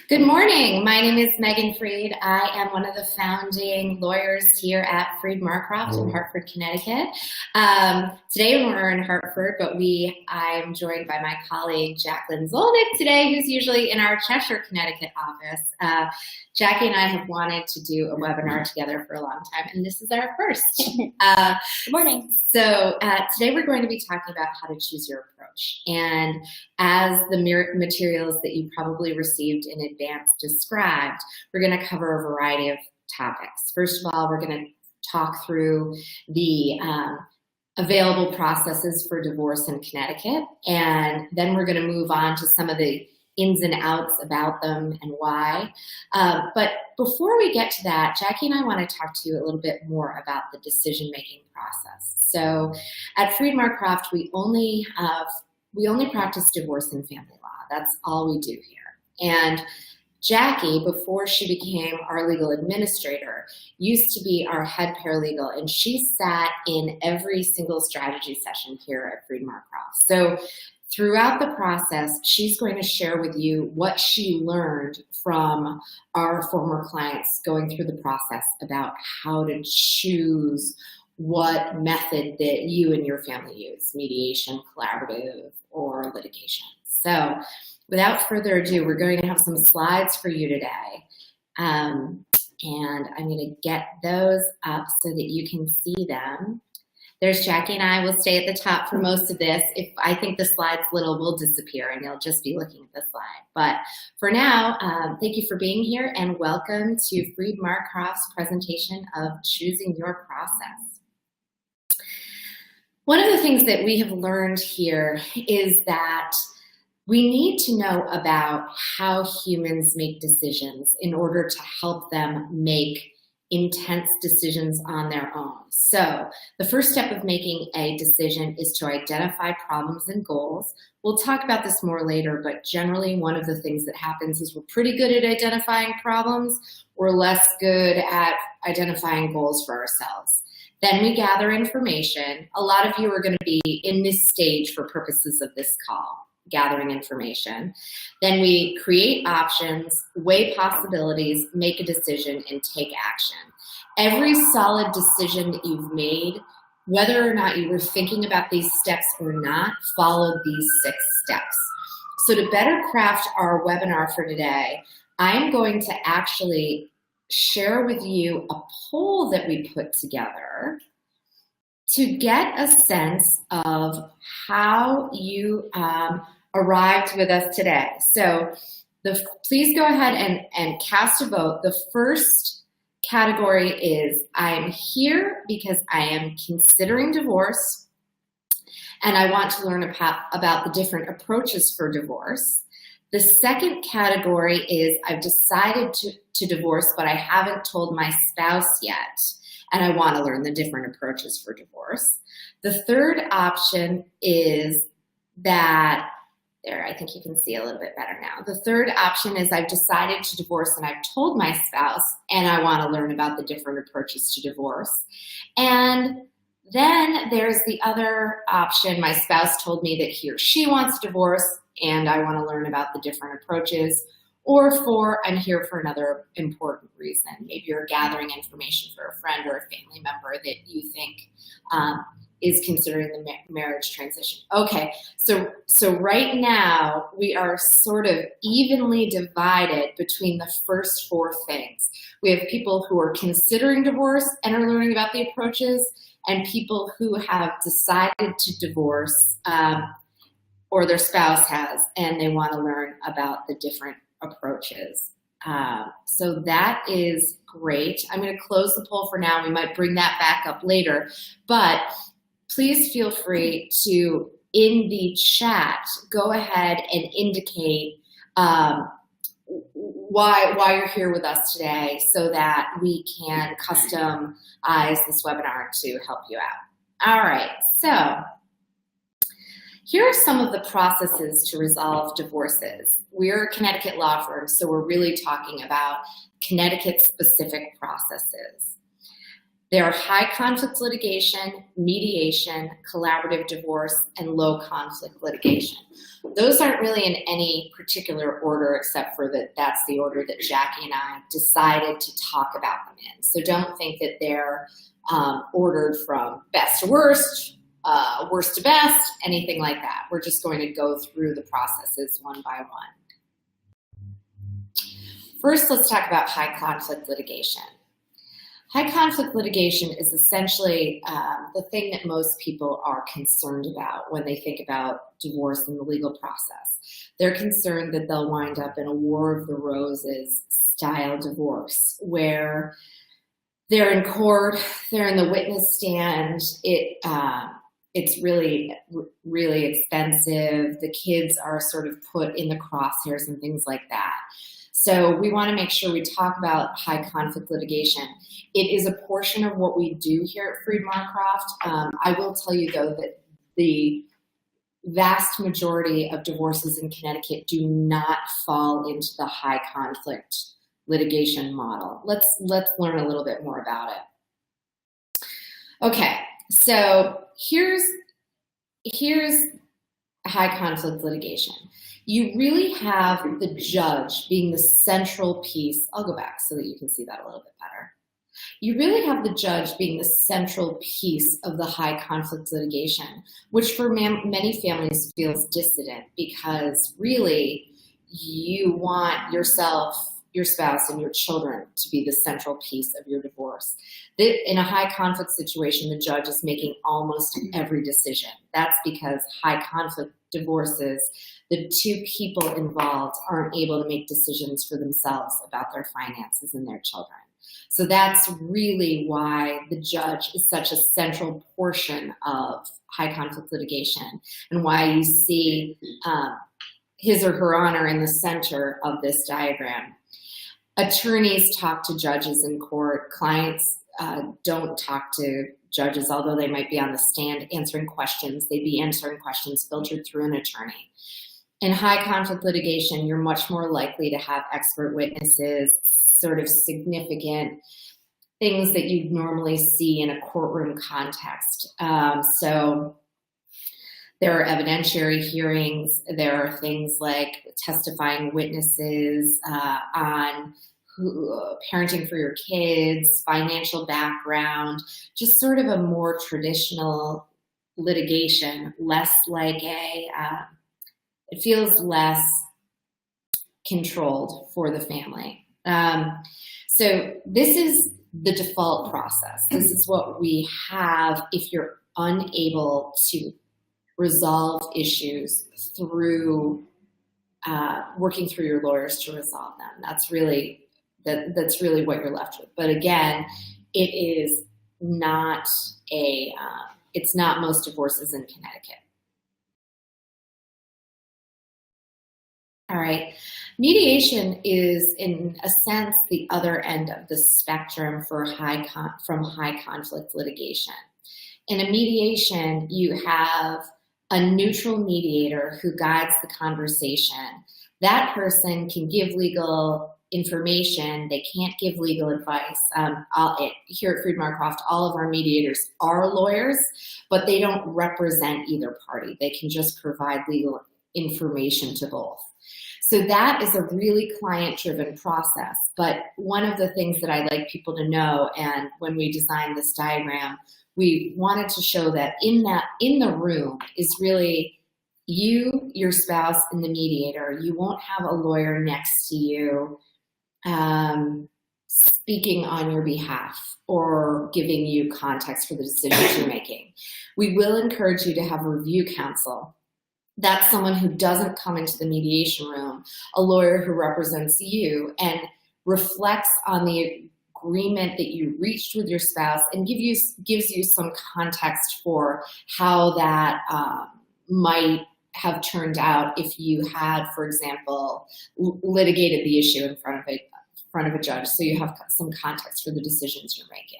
Good morning. My name is Megan Freed. I am one of the founding lawyers here at Freed Marcroft in Hartford, Connecticut. Today we're in Hartford, but I'm joined by my colleague Jaclyn Zolnik today, who's usually in our Cheshire, Connecticut office. Jackie and I have wanted to do a webinar together for a long time, and this is our first. Good morning. So today we're going to be talking about how to choose your approach. And as the materials that you probably received in advance described, we're going to cover a variety of topics. First of all, we're going to talk through the available processes for divorce in Connecticut, and then we're going to move on to some of the ins and outs about them and why. But before we get to that, Jackie and I want to talk to you a little bit more about the decision-making process. So at Freed Marcroft, we only practice divorce and family law. That's all we do here. And Jackie, before she became our legal administrator, used to be our head paralegal, and she sat in every single strategy session here at Freed Marcroft. So throughout the process, she's going to share with you what she learned from our former clients going through the process about how to choose what method that you and your family use, mediation, collaborative, or litigation. So without further ado, we're going to have some slides for you today. And I'm going to get those up so that you can see them. There's Jackie and I. Will stay at the top for most of this. If I think the slide's little, we'll disappear and you'll just be looking at the slide. But for now, thank you for being here and welcome to Freed Marcroft's presentation of Choosing Your Process. One of the things that we have learned here is that we need to know about how humans make decisions in order to help them make intense decisions on their own. So the first step of making a decision is to identify problems and goals. We'll talk about this more later, but generally one of the things that happens is we're pretty good at identifying problems. We're less good at identifying goals for ourselves. Then we gather information. A lot of you are going to be in this stage for purposes of this call, gathering information. Then we create options, weigh possibilities, make a decision, and take action. Every solid decision that you've made, whether or not you were thinking about these steps or not, followed these 6 steps. So to better craft our webinar for today, I'm going to actually share with you a poll that we put together to get a sense of how you arrived with us today. So please go ahead and cast a vote. The first category is I'm here because I am considering divorce and I want to learn about the different approaches for divorce. The second category is I've decided to divorce, but I haven't told my spouse yet, and I want to learn the different approaches for divorce. The third option is that, there, I think you can see a little bit better now. The third option is I've decided to divorce and I've told my spouse, and I want to learn about the different approaches to divorce. And then there's the other option, my spouse told me that he or she wants a divorce, and I want to learn about the different approaches, or I'm here for another important reason. Maybe you're gathering information for a friend or a family member that you think is considering the marriage transition. Okay, so right now we are sort of evenly divided between the first 4 things. We have people who are considering divorce and are learning about the approaches, and people who have decided to divorce or their spouse has, and they want to learn about the different approaches. So that is great. I'm going to close the poll for now. We might bring that back up later, but please feel free to, in the chat, go ahead and indicate why you're here with us today so that we can customize this webinar to help you out. All right, so here are some of the processes to resolve divorces. We're a Connecticut law firm, so we're really talking about Connecticut-specific processes. There are high conflict litigation, mediation, collaborative divorce, and low conflict litigation. Those aren't really in any particular order, except for that that's the order that Jackie and I decided to talk about them in. So don't think that they're ordered from best to worst, worst to best, anything like that. We're just going to go through the processes one by one. First, let's talk about high conflict litigation. High conflict litigation is essentially the thing that most people are concerned about when they think about divorce and the legal process. They're concerned that they'll wind up in a War of the Roses style divorce where they're in court, they're in the witness stand, it's really, really expensive. The kids are sort of put in the crosshairs and things like that. So we want to make sure we talk about high conflict litigation. It is a portion of what we do here at Freed Marcroft. I will tell you, though, that the vast majority of divorces in Connecticut do not fall into the high conflict litigation model. Let's learn a little bit more about it. Okay, so here's high conflict litigation. You really have the judge being the central piece. I'll go back so that you can see that a little bit better. You really have the judge being the central piece of the high conflict litigation, which for many families feels dissident because really you want yourself, your spouse, and your children to be the central piece of your divorce. In a high conflict situation, the judge is making almost every decision. That's because high conflict divorces, the two people involved aren't able to make decisions for themselves about their finances and their children. So that's really why the judge is such a central portion of high conflict litigation and why you see his or her honor in the center of this diagram. Attorneys talk to judges in court. Clients don't talk to judges, although they might be on the stand answering questions. They'd be answering questions filtered through an attorney. In high conflict litigation, you're much more likely to have expert witnesses, sort of significant things that you'd normally see in a courtroom context. So there are evidentiary hearings. There are things like testifying witnesses on parenting for your kids, financial background, just sort of a more traditional litigation, less like it feels less controlled for the family. So this is the default process. This is what we have if you're unable to resolve issues through working through your lawyers to resolve them. That's really what you're left with. But again, it is not it's not most divorces in Connecticut. All right. Mediation is, in a sense, the other end of the spectrum for from high conflict litigation. In a mediation, you have a neutral mediator who guides the conversation. That person can give legal information. They can't give legal advice. Here at Freed Marcroft, all of our mediators are lawyers, but they don't represent either party. They can just provide legal information to both. So that is a really client-driven process. But one of the things that I like people to know, and when we designed this diagram, we wanted to show that in the room is really you, your spouse, and the mediator. You won't have a lawyer next to you speaking on your behalf or giving you context for the decisions you're making. We will encourage you to have review counsel. That's someone who doesn't come into the mediation room, a lawyer who represents you and reflects on the agreement that you reached with your spouse and gives you some context for how that might have turned out if you had, for example, litigated the issue in front of a judge, so you have some context for the decisions you're making.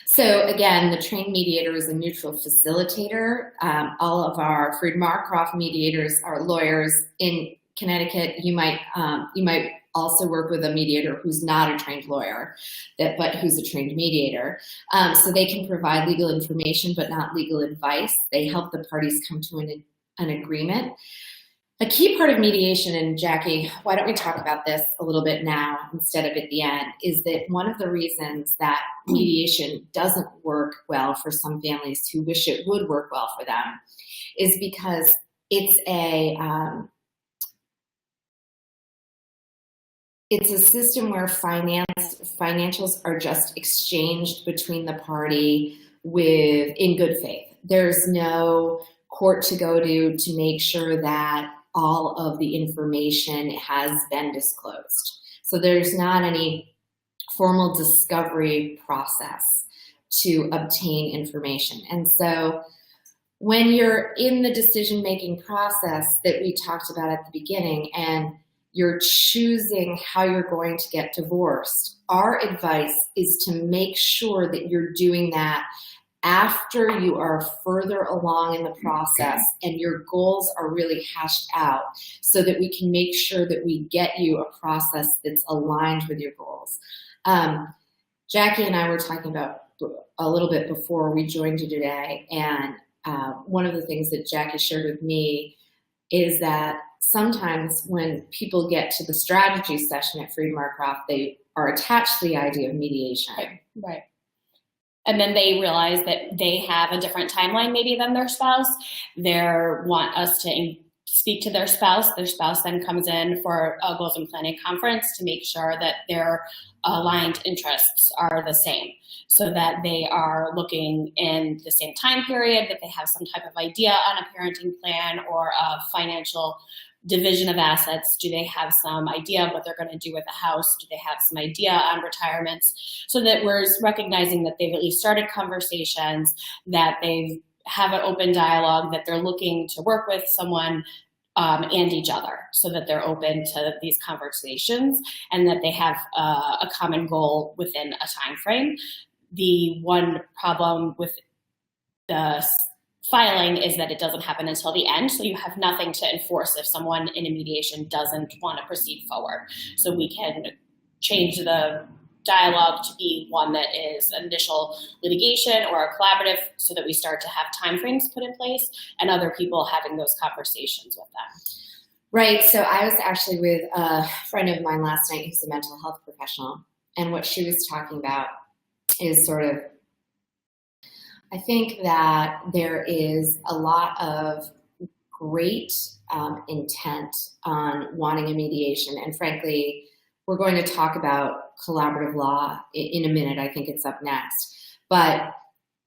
So again, the trained mediator is a neutral facilitator. All of our Freed Marcroft mediators are lawyers. In Connecticut, you might also work with a mediator who's not a trained lawyer, but who's a trained mediator. So they can provide legal information, but not legal advice. They help the parties come to an agreement. A key part of mediation, and Jackie, why don't we talk about this a little bit now instead of at the end, is that one of the reasons that mediation doesn't work well for some families who wish it would work well for them is because it's a system where financials are just exchanged between the party in good faith. There's no court to go to make sure that all of the information has been disclosed. So there's not any formal discovery process to obtain information. And so when you're in the decision-making process that we talked about at the beginning, and you're choosing how you're going to get divorced, our advice is to make sure that you're doing that after you are further along in the process and your goals are really hashed out, so that we can make sure that we get you a process that's aligned with your goals. Jackie and I were talking about a little bit before we joined you today, and one of the things that Jackie shared with me is that sometimes when people get to the strategy session at Freed Marcroft, they are attached to the idea of mediation. Right. And then they realize that they have a different timeline maybe than their spouse. They want us to speak to their spouse. Their spouse then comes in for a goals and planning conference to make sure that their aligned interests are the same, so that they are looking in the same time period, that they have some type of idea on a parenting plan or a financial division of assets. Do they have some idea of what they're going to do with the house? Do they have some idea on retirements? So that we're recognizing that they've at least started conversations, that they have an open dialogue, that they're looking to work with someone and each other, so that they're open to these conversations and that they have a common goal within a time frame. The one problem with the filing is that it doesn't happen until the end, so you have nothing to enforce if someone in a mediation doesn't want to proceed forward. So we can change the dialogue to be one that is initial litigation or a collaborative, so that we start to have timeframes put in place and other people having those conversations with them. Right. So I was actually with a friend of mine last night who's a mental health professional, and what she was talking about is sort of, I think that there is a lot of great intent on wanting a mediation. And frankly, we're going to talk about collaborative law in a minute. I think it's up next. But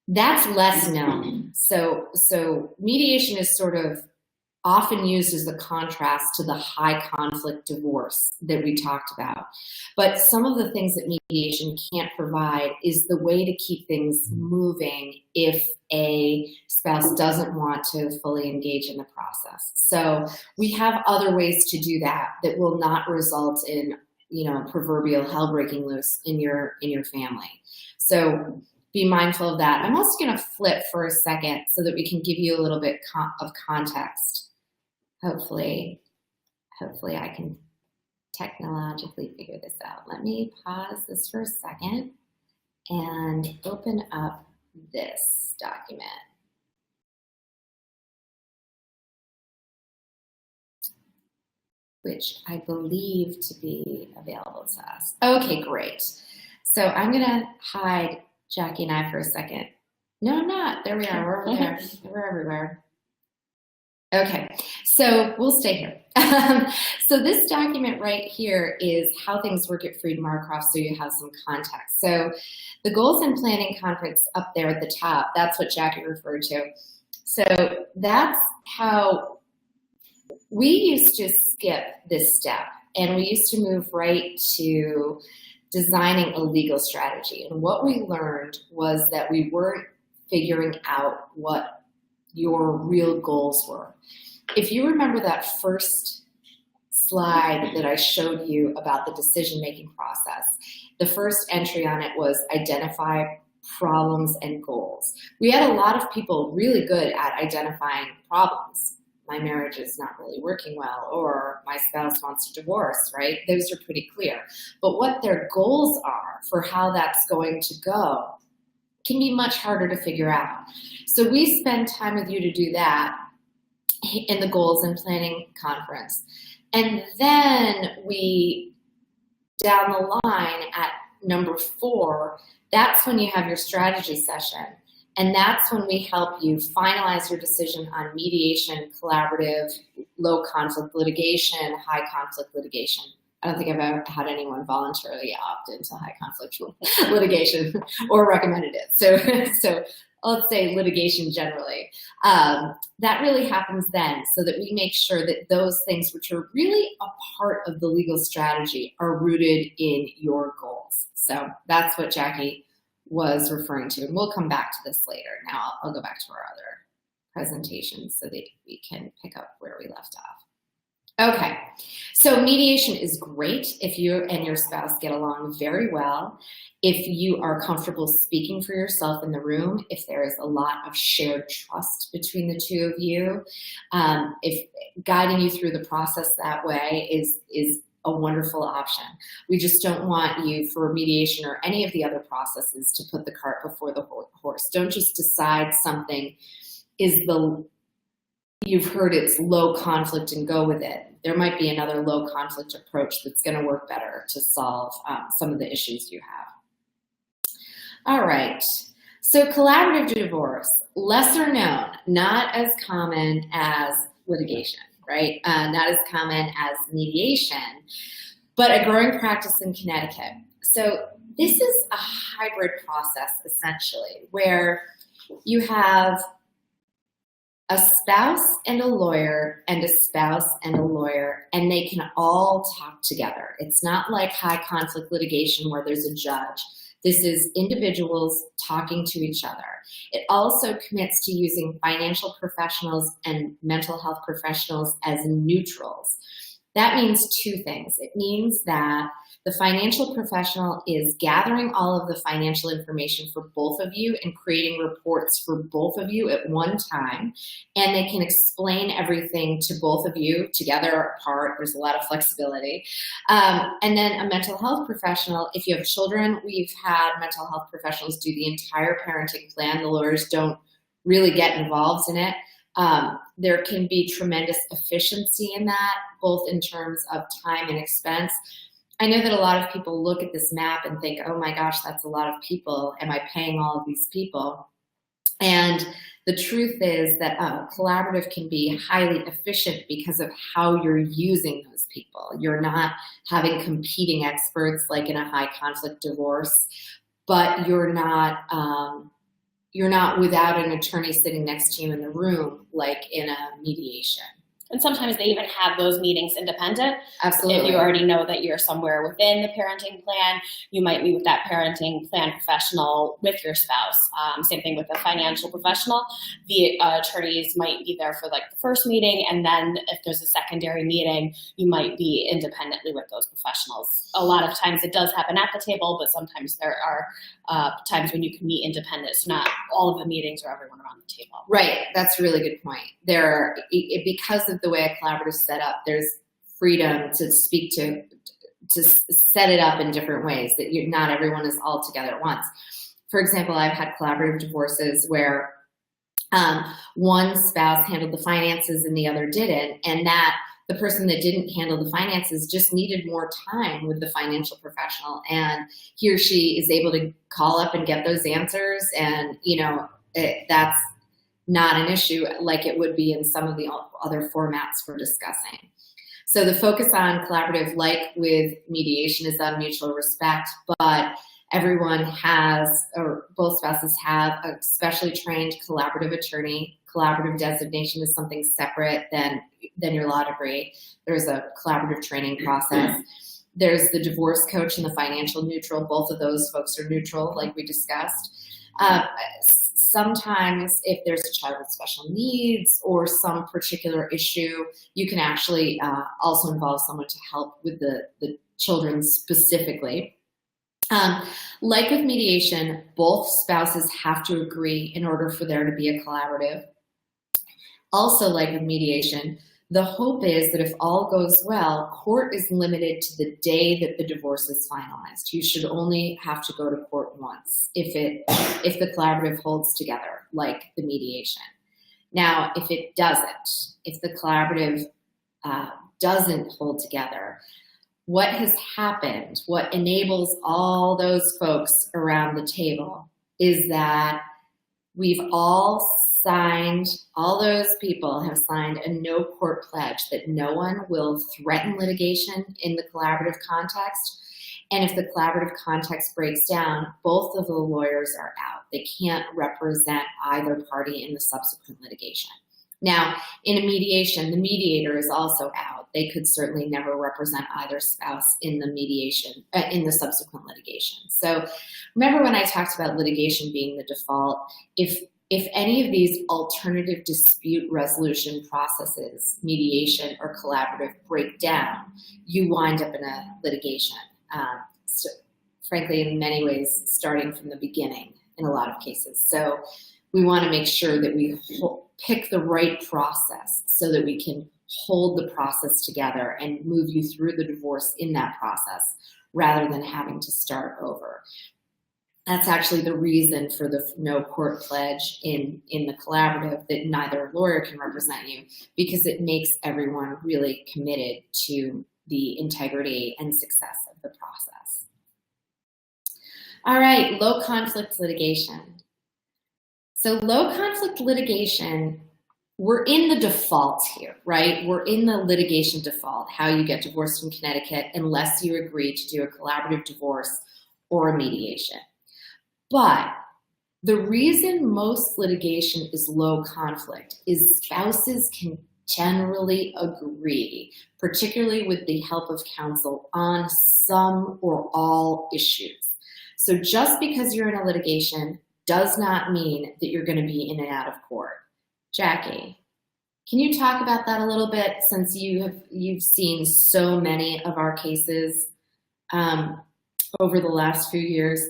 that's less known. So mediation is sort of often used as a contrast to the high conflict divorce that we talked about. But some of the things that mediation can't provide is the way to keep things moving if a spouse doesn't want to fully engage in the process. So we have other ways to do that will not result in, proverbial hell breaking loose in your family. So be mindful of that. I'm also going to flip for a second so that we can give you a little bit of context. Hopefully I can technologically figure this out. Let me pause this for a second and open up this document. Which I believe to be available to us. Okay, great. So I'm gonna hide Jackie and I for a second. No, I'm not. There we are. We're over there. We're everywhere. Okay, so we'll stay here. So this document right here is how things work at Freed Marcroft, so you have some context. So the Goals and Planning Conference up there at the top, that's what Jackie referred to. So that's how we used to skip this step, and we used to move right to designing a legal strategy. And what we learned was that we weren't figuring out what your real goals were. If you remember that first slide that I showed you about the decision-making process, the first entry on it was identify problems and goals. We had a lot of people really good at identifying problems. my marriage is not really working well, or my spouse wants a divorce, right? Those are pretty clear. But what their goals are for how that's going to go can be much harder to figure out. So we spend time with you to do that in the goals and planning conference. And then we, down the line at number 4, that's when you have your strategy session. And that's when we help you finalize your decision on mediation, collaborative, low conflict litigation, high conflict litigation. I don't think I've ever had anyone voluntarily opt into high conflict litigation or recommended it. So let's say litigation generally. That really happens then, so that we make sure that those things which are really a part of the legal strategy are rooted in your goals. So that's what Jackie was referring to. And we'll come back to this later. Now I'll go back to our other presentations so that we can pick up where we left off. Okay, so mediation is great if you and your spouse get along very well, if you are comfortable speaking for yourself in the room, if there is a lot of shared trust between the two of you, if guiding you through the process that way is a wonderful option. We just don't want you, for mediation or any of the other processes, to put the cart before the horse. Don't just decide something you've heard it's low conflict and go with it. There might be another low conflict approach that's going to work better to solve some of the issues you have. All right, so collaborative divorce, lesser known, not as common as litigation, right? Not as common as mediation, but a growing practice in Connecticut. So this is a hybrid process, essentially, where you have a spouse and a lawyer and a spouse and a lawyer, and they can all talk together. It's not like high conflict litigation where there's a judge. This is individuals talking to each other. It also commits to using financial professionals and mental health professionals as neutrals. That means 2 things. It means that the financial professional is gathering all of the financial information for both of you and creating reports for both of you at one time, and they can explain everything to both of you together or apart. There's a lot of flexibility. And then a mental health professional, if you have children, we've had mental health professionals do the entire parenting plan. The lawyers don't really get involved in it. There can be tremendous efficiency in that, both in terms of time and expense. I know that a lot of people look at this map and think, oh my gosh, that's a lot of people. Am I paying all of these people? And the truth is that collaborative can be highly efficient because of how you're using those people. You're not having competing experts like in a high conflict divorce, but you're not without an attorney sitting next to you in the room like in a mediation. And sometimes they even have those meetings independent. Absolutely. If you already know that you're somewhere within the parenting plan, you might meet with that parenting plan professional with your spouse. Same thing with a financial professional. The attorneys might be there for like the first meeting, and then if there's a secondary meeting, you might be independently with those professionals. A lot of times it does happen at the table, but sometimes there are times when you can meet independent. So not all of the meetings are everyone around the table. Right. That's a really good point. Because of the way a collaborative is set up, there's freedom to speak to set it up in different ways that not everyone is all together at once. For example, I've had collaborative divorces where one spouse handled the finances and the other didn't, and that the person that didn't handle the finances just needed more time with the financial professional, and he or she is able to call up and get those answers, and that's not an issue like it would be in some of the other formats we're discussing. So the focus on collaborative, like with mediation, is on mutual respect, but everyone has, or both spouses have, a specially trained collaborative attorney. Collaborative designation is something separate than your law degree. There's a collaborative training process. There's the divorce coach and the financial neutral. Both of those folks are neutral, like we discussed. Sometimes if there's a child with special needs or some particular issue, you can actually also involve someone to help with the children specifically. Like with mediation, both spouses have to agree in order for there to be a collaborative. Also, like with mediation, the hope is that if all goes well, court is limited to the day that the divorce is finalized. You should only have to go to court once if the collaborative holds together, like the mediation. Now, if it doesn't, if the collaborative doesn't hold together, what has happened, what enables all those folks around the table is that we've all those people have signed a no court pledge that no one will threaten litigation in the collaborative context. And if the collaborative context breaks down, both of the lawyers are out. They can't represent either party in the subsequent litigation. Now, in a mediation, the mediator is also out. They could certainly never represent either spouse in the mediation, in the subsequent litigation. So remember when I talked about litigation being the default, if any of these alternative dispute resolution processes, mediation or collaborative, break down, you wind up in a litigation. So, frankly, in many ways, starting from the beginning in a lot of cases. So we want to make sure that we pick the right process so that we can hold the process together and move you through the divorce in that process rather than having to start over. That's actually the reason for the no court pledge in the collaborative, that neither lawyer can represent you, because it makes everyone really committed to the integrity and success of the process. All right, low conflict litigation. So low conflict litigation, we're in the default here, right? We're in the litigation default, how you get divorced in Connecticut unless you agree to do a collaborative divorce or a mediation. But the reason most litigation is low conflict is spouses can generally agree, particularly with the help of counsel, on some or all issues. So just because you're in a litigation does not mean that you're going to be in and out of court. Jackie, can you talk about that a little bit, since you've seen so many of our cases over the last few years?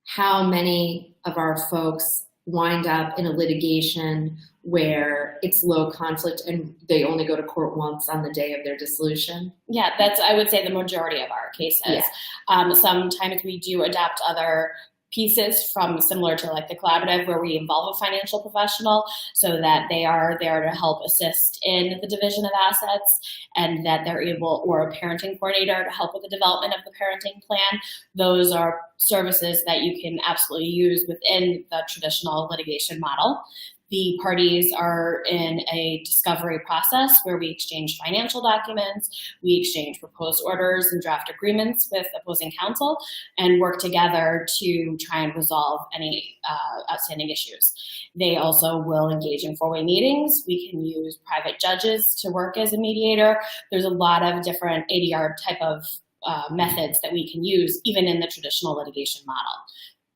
How many of our folks wind up in a litigation where it's low conflict and they only go to court once on the day of their dissolution? Yeah, that's, I would say, the majority of our cases. Yeah. Sometimes we do adopt other pieces from similar to like the collaborative, where we involve a financial professional so that they are there to help assist in the division of assets, and that they're able, or a parenting coordinator to help with the development of the parenting plan. Those are services that you can absolutely use within the traditional litigation model. The parties are in a discovery process where we exchange financial documents, we exchange proposed orders and draft agreements with opposing counsel, and work together to try and resolve any outstanding issues. They also will engage in four-way meetings. We can use private judges to work as a mediator. There's a lot of different ADR type of methods that we can use, even in the traditional litigation model.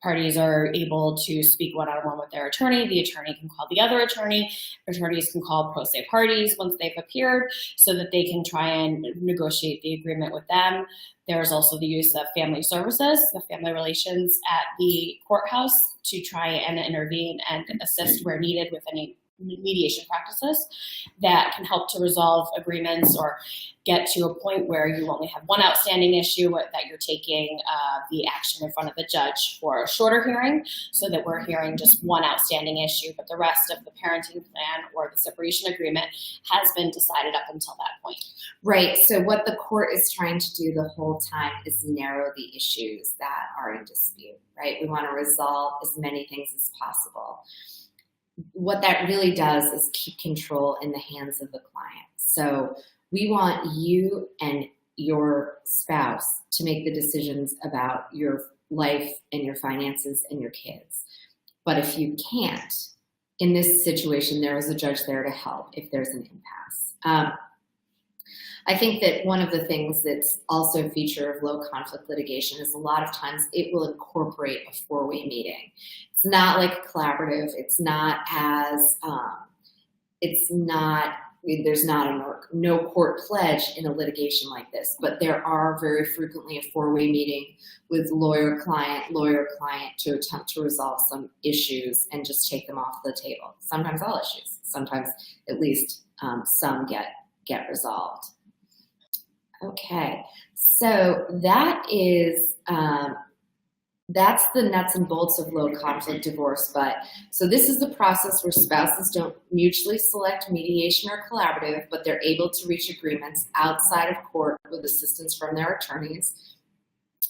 Parties are able to speak one-on-one with their attorney. The attorney can call the other attorney. Attorneys can call pro se parties once they've appeared so that they can try and negotiate the agreement with them. There's also the use of family services, the family relations at the courthouse, to try and intervene and assist where needed with any mediation practices that can help to resolve agreements or get to a point where you only have one outstanding issue, that you're taking the action in front of the judge for a shorter hearing, so that we're hearing just one outstanding issue, but the rest of the parenting plan or the separation agreement has been decided up until that point. Right. So what the court is trying to do the whole time is narrow the issues that are in dispute, right? We want to resolve as many things as possible. What that really does is keep control in the hands of the client. So we want you and your spouse to make the decisions about your life and your finances and your kids. But if you can't, in this situation, there is a judge there to help if there's an impasse. I think that one of the things that's also a feature of low conflict litigation is a lot of times it will incorporate a four-way meeting. It's not like a collaborative. It's not there's not a no court pledge in a litigation like this, but there are very frequently a four-way meeting with lawyer-client to attempt to resolve some issues and just take them off the table. Sometimes all issues, sometimes at least some get resolved. Okay, so that is that's the nuts and bolts of low conflict divorce. But so this is the process where spouses don't mutually select mediation or collaborative, but they're able to reach agreements outside of court with assistance from their attorneys.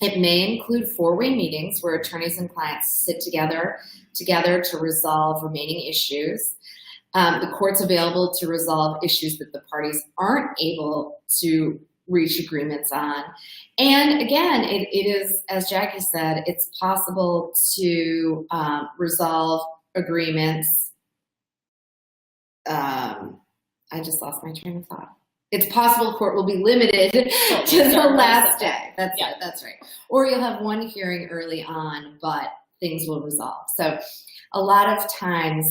It may include four-way meetings where attorneys and clients sit together to resolve remaining issues. The court's available to resolve issues that the parties aren't able to reach agreements on. And again, it is, as Jackie said, it's possible to resolve agreements. I just lost my train of thought. It's possible court will be limited to the last day. That's right. Or you'll have one hearing early on, but things will resolve. So a lot of times,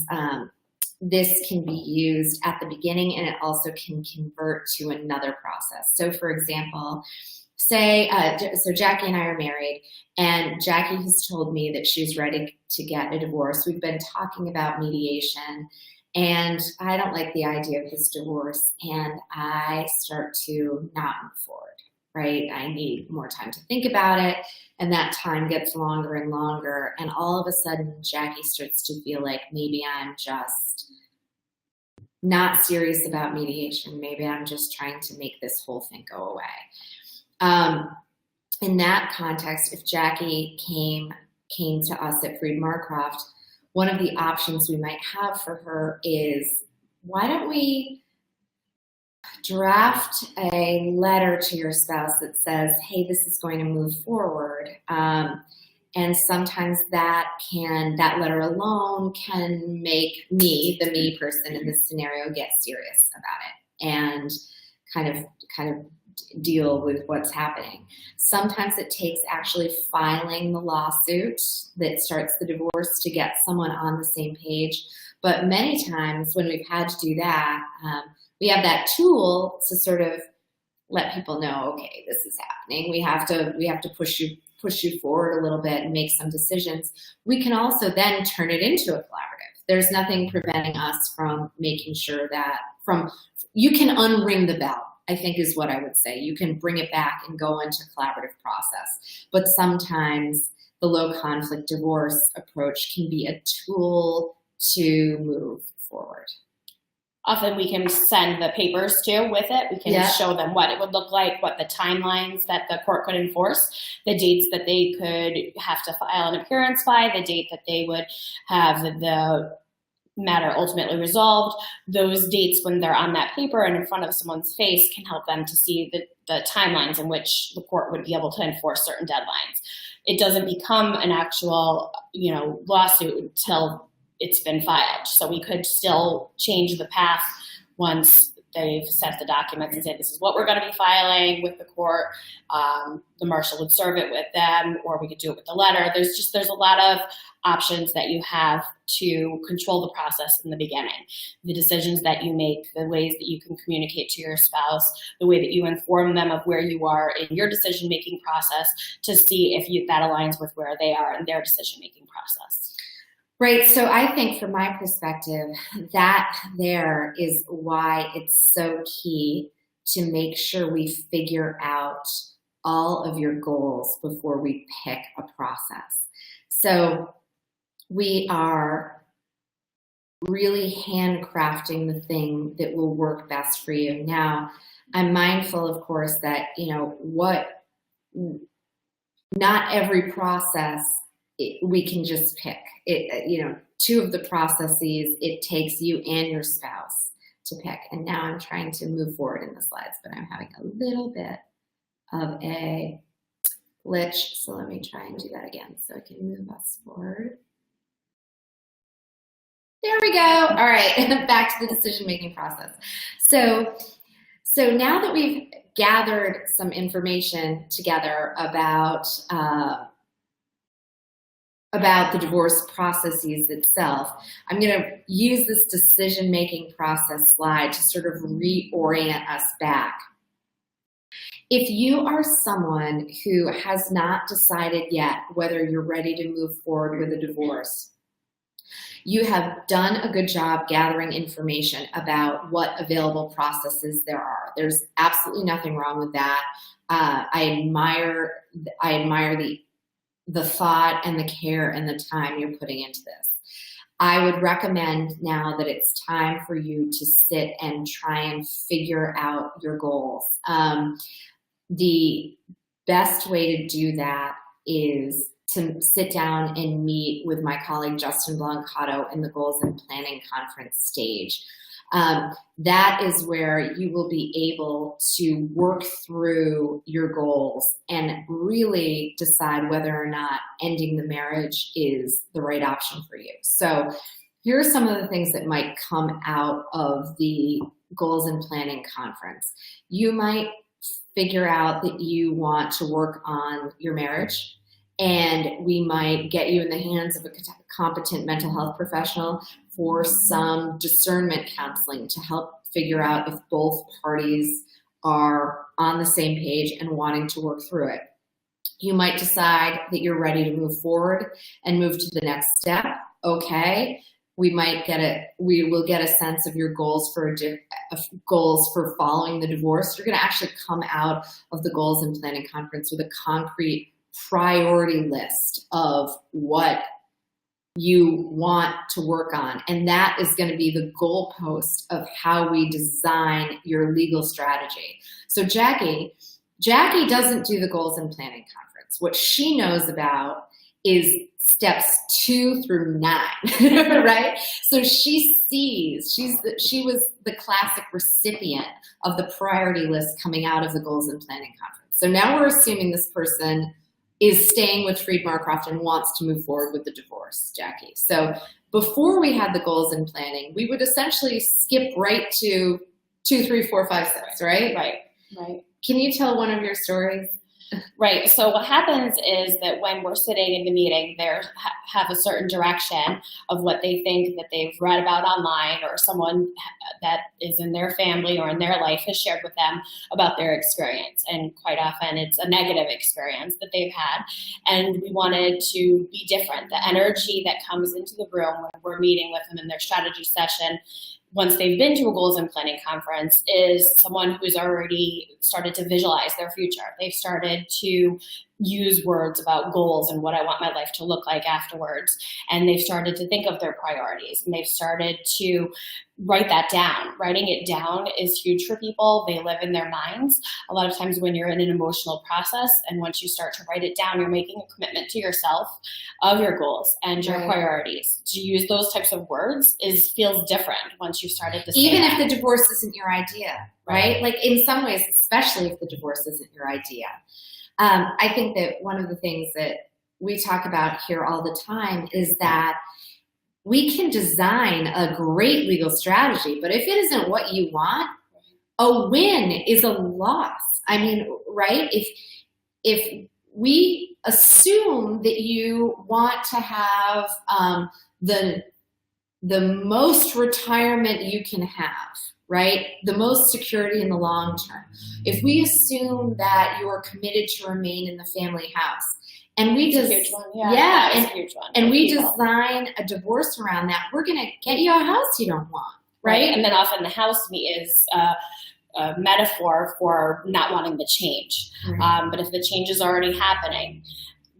this can be used at the beginning, and it also can convert to another process. So for example, say, so Jackie and I are married, and Jackie has told me that she's ready to get a divorce. We've been talking about mediation, and I don't like the idea of his divorce, and I start to not move forward, right? I need more time to think about it, and that time gets longer and longer, and all of a sudden Jackie starts to feel like maybe I'm just not serious about mediation. Maybe I'm just trying to make this whole thing go away. In that context, if Jackie came to us at Freed Marcroft, one of the options we might have for her is, why don't we draft a letter to your spouse that says, hey, this is going to move forward. And sometimes that letter alone can make me, the me person in this scenario, get serious about it and kind of deal with what's happening. Sometimes it takes actually filing the lawsuit that starts the divorce to get someone on the same page. But many times when we've had to do that, we have that tool to sort of let people know, okay, this is happening. We have to push you forward a little bit and make some decisions. We can also then turn it into a collaborative. There's nothing preventing us from making sure that you can unring the bell, I think is what I would say. You can bring it back and go into collaborative process. But sometimes the low conflict divorce approach can be a tool to move forward. Often we can send the papers too with it. We can show them what it would look like, what the timelines that the court could enforce, the dates that they could have to file an appearance by, the date that they would have the matter ultimately resolved. Those dates, when they're on that paper and in front of someone's face, can help them to see the timelines in which the court would be able to enforce certain deadlines. It doesn't become an actual, lawsuit until it's been filed. So we could still change the path once they've sent the documents and say, this is what we're going to be filing with the court. The marshal would serve it with them, or we could do it with the letter. There's a lot of options that you have to control the process in the beginning. The decisions that you make, the ways that you can communicate to your spouse, the way that you inform them of where you are in your decision-making process to see if that aligns with where they are in their decision-making process. Right. So I think from my perspective, that there is why it's so key to make sure we figure out all of your goals before we pick a process. So we are really handcrafting the thing that will work best for you. Now, I'm mindful, of course, that, not every process we can just pick. Two of the processes it takes you and your spouse to pick. And now I'm trying to move forward in the slides, but I'm having a little bit of a glitch. So let me try and do that again so I can move us forward. There we go. All right, back to the decision-making process. So now that we've gathered some information together about about the divorce processes itself, I'm going to use this decision-making process slide to sort of reorient us back. If you are someone who has not decided yet whether you're ready to move forward with a divorce, you have done a good job gathering information about what available processes there are. There's absolutely nothing wrong with that. I admire the thought and the care and the time you're putting into this. I would recommend now that it's time for you to sit and try and figure out your goals. The best way to do that is to sit down and meet with my colleague Justin Blancato in the Goals and Planning Conference stage. That is where you will be able to work through your goals and really decide whether or not ending the marriage is the right option for you. So here are some of the things that might come out of the Goals and Planning Conference. You might figure out that you want to work on your marriage, and we might get you in the hands of a competent mental health professional for some discernment counseling to help figure out if both parties are on the same page and wanting to work through it. You might decide that you're ready to move forward and move to the next step. Okay, we will get a sense of your goals for following the divorce. You're going to actually come out of the Goals and Planning Conference with a concrete priority list of what you want to work on. And that is going to be the goalpost of how we design your legal strategy. So Jackie doesn't do the Goals and Planning Conference. What she knows about is steps 2 through 9, right? So she was the classic recipient of the priority list coming out of the Goals and Planning Conference. So now we're assuming this person is staying with Freed Marcroft and wants to move forward with the divorce, Jackie. So before we had the goals and planning, we would essentially skip right to 2, 3, 4, 5, 6, right? Right. Can you tell one of your stories? Right. So what happens is that when we're sitting in the meeting, they have a certain direction of what they think that they've read about online, or someone that is in their family or in their life has shared with them about their experience. And quite often it's a negative experience that they've had. And we wanted to be different. The energy that comes into the room when we're meeting with them in their strategy session, once they've been to a Goals and Planning Conference, is someone who's already started to visualize their future. They've started to use words about goals and what I want my life to look like afterwards. And they've started to think of their priorities, and they've started to write that down. Writing it down is huge for people. They live in their minds. A lot of times when you're in an emotional process, and once you start to write it down, you're making a commitment to yourself of your goals and your priorities. To use those types of words feels different once you started to say Even that. if the divorce isn't your idea, right? Like in some ways, especially if the divorce isn't your idea. I think that one of the things that we talk about here all the time is that we can design a great legal strategy, but if it isn't what you want, a win is a loss. I mean, right? If we assume that you want to have the most retirement you can have, right? The most security in the long term. If we assume that you are committed to remain in the family house, and we just, huge one. Yeah, and, a huge one. and we design a divorce around that, we're going to get you a house you don't want, right? And then often the house is a metaphor for not wanting the change. Right. But if the change is already happening,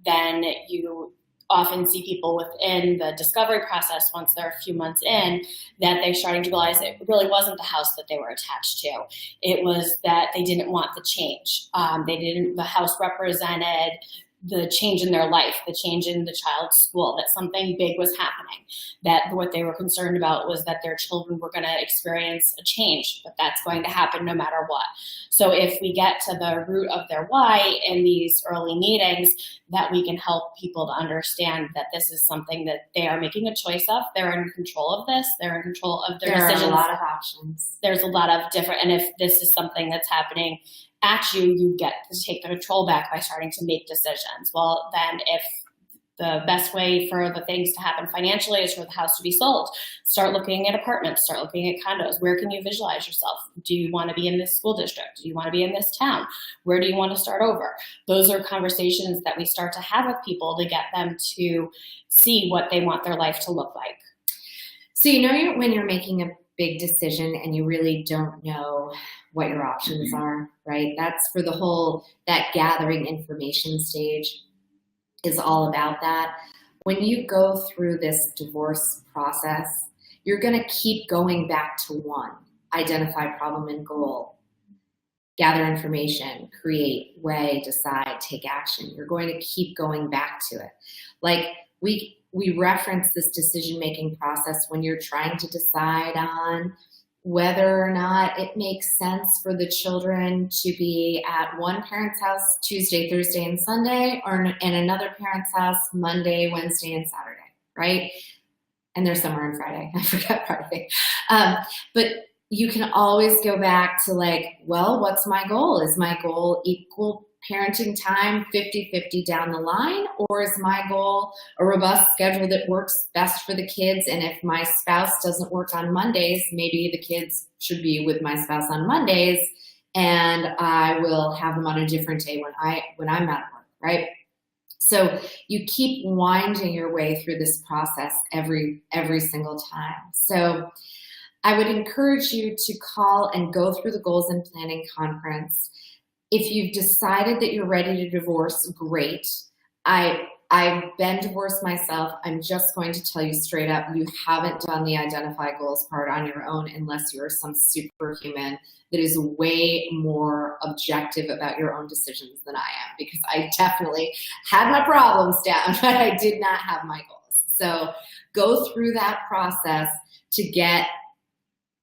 then you often see people within the discovery process, once they're a few months in, that they're starting to realize it really wasn't the house that they were attached to. It was that they didn't want the change. The house represented the change in their life, the change in the child's school, that something big was happening, that what they were concerned about was that their children were going to experience a change, but that's going to happen no matter what. So if we get to the root of their why in these early meetings, that we can help people to understand that this is something that they are making a choice of. They're in control of this. They're in control of their decisions. There are a lot of options. There's a lot of different, and if this is something that's happening at you, you get to take the control back by starting to make decisions. Well, then if The best way for the things to happen financially is for the house to be sold. Start looking at apartments, start looking at condos. Where can you visualize yourself? Do you want to be in this school district? Do you want to be in this town? Where do you want to start over? Those are conversations that we start to have with people to get them to see what they want their life to look like. So when you're making a big decision and you really don't know what your options are, right? That's for that gathering information stage is all about that. When you go through this divorce process, you're going to keep going back to one: identify problem and goal, gather information, create, weigh, decide, take action. You're going to keep going back to it. Like we reference this decision-making process when you're trying to decide on whether or not it makes sense for the children to be at one parent's house Tuesday, Thursday, and Sunday, or in another parent's house Monday, Wednesday, and Saturday, right? And they're somewhere on Friday. I forgot Friday. But you can always go back to what's my goal? Is my goal equal parenting time 50-50 down the line, or is my goal a robust schedule that works best for the kids? And if my spouse doesn't work on Mondays, maybe the kids should be with my spouse on Mondays, and I will have them on a different day when I'm at work, right? So you keep winding your way through this process every single time. So I would encourage you to call and go through the Goals and Planning Conference. If you've decided that you're ready to divorce, great. I've been divorced myself. I'm just going to tell you straight up, you haven't done the identify goals part on your own unless you're some superhuman that is way more objective about your own decisions than I am, because I definitely had my problems down, but I did not have my goals. So go through that process to get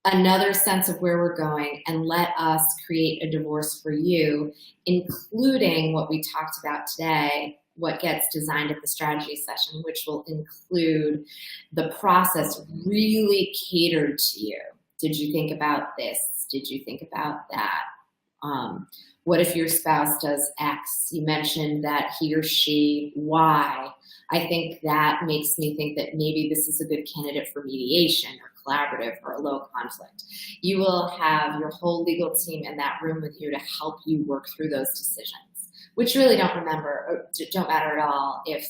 another sense of where we're going, and let us create a divorce for you, including what we talked about today, what gets designed at the strategy session, which will include the process really catered to you. Did you think about this? Did you think about that? What if your spouse does X? You mentioned that he or she Y. I think that makes me think that maybe this is a good candidate for mediation or collaborative or a low conflict. You will have your whole legal team in that room with you to help you work through those decisions, which really don't matter at all if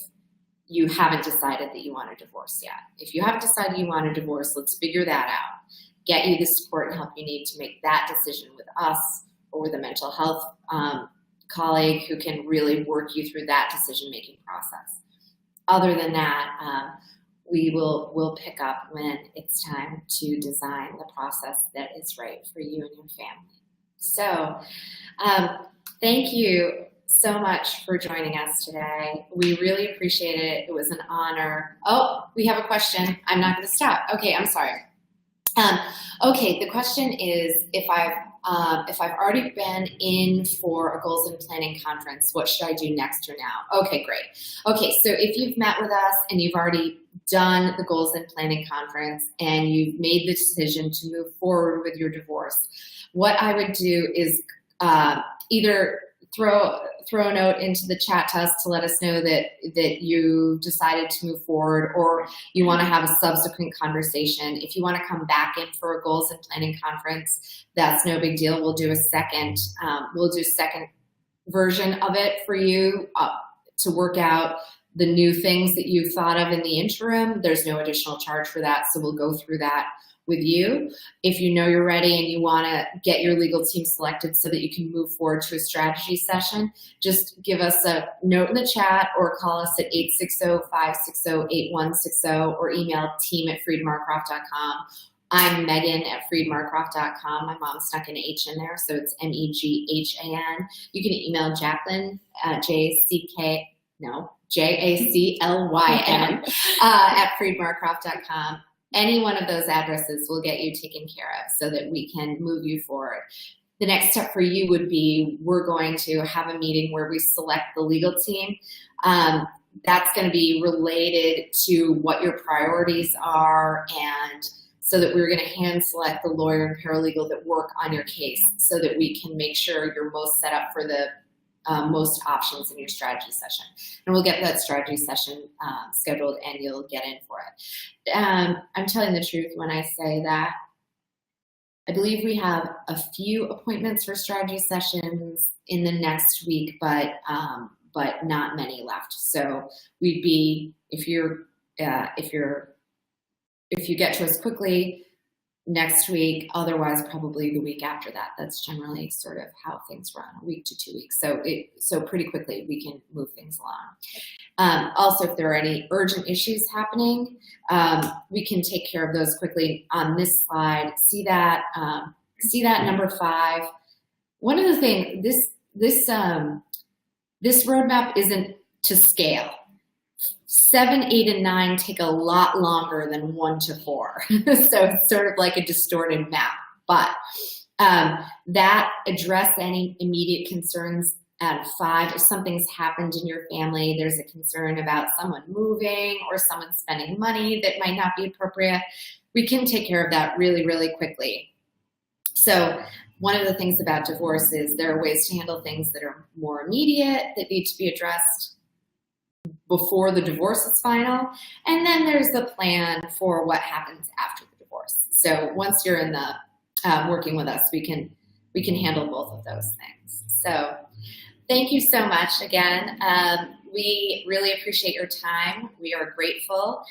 you haven't decided that you want a divorce yet. If you haven't decided you want a divorce, let's figure that out. Get you the support and help you need to make that decision with us or with a mental health colleague who can really work you through that decision-making process. Other than that, we'll pick up when it's time to design the process that is right for you and your family. So thank you so much for joining us today. We really appreciate it. It was an honor. Oh, we have a question. I'm not going to stop. Okay, I'm sorry. Okay, the question is, if I've already been in for a goals and planning conference, what should I do next or now? Okay, great. Okay, so if you've met with us and you've already done the goals and planning conference and you've made the decision to move forward with your divorce, what I would do is either throw a note into the chat to us to let us know that you decided to move forward, or you want to have a subsequent conversation. If you want to come back in for a goals and planning conference, that's no big deal. We'll do a second version of it for you to work out the new things that you thought of in the interim. There's no additional charge for that, so we'll go through that with you. If you know you're ready and you want to get your legal team selected so that you can move forward to a strategy session, just give us a note in the chat or call us at 860-560-8160 or email team@freedmarcroft.com. I'm Meghan at freedmarcroft.com. My mom snuck an H in there, so it's Meghan. You can email Jaclyn, Jaclyn at freedmarcroft.com. Any one of those addresses will get you taken care of so that we can move you forward. The next step for you would be, we're going to have a meeting where we select the legal team. That's going to be related to what your priorities are, and so that we're going to hand select the lawyer and paralegal that work on your case so that we can make sure you're most set up for the most options in your strategy session. And we'll get that strategy session scheduled and you'll get in for it. I'm telling the truth when I say that I believe we have a few appointments for strategy sessions in the next week, but not many left. So we'd be, if you get to us quickly, next week, otherwise probably the week after that. That's generally sort of how things run, a week to 2 weeks. So pretty quickly we can move things along. Also, if there are any urgent issues happening, we can take care of those quickly on this slide. See that number 5. One of the things, this roadmap isn't to scale. 7, 8, and 9 take a lot longer than 1 to 4. So it's sort of like a distorted map. But that address any immediate concerns at 5. If something's happened in your family, there's a concern about someone moving or someone spending money that might not be appropriate, we can take care of that really, really quickly. So one of the things about divorce is there are ways to handle things that are more immediate, that need to be addressed before the divorce is final, and then there's the plan for what happens after the divorce. So once you're in the working with us, we can handle both of those things. So thank you so much again. We really appreciate your time. We are grateful.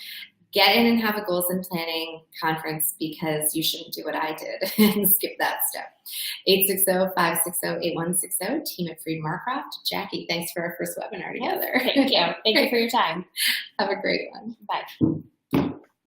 Get in and have a goals and planning conference, because you shouldn't do what I did and skip that step. 860-560-8160, team at Freed Marcroft. Jackie, thanks for our first webinar together. Thank you. Thank you for your time. Have a great one. Bye.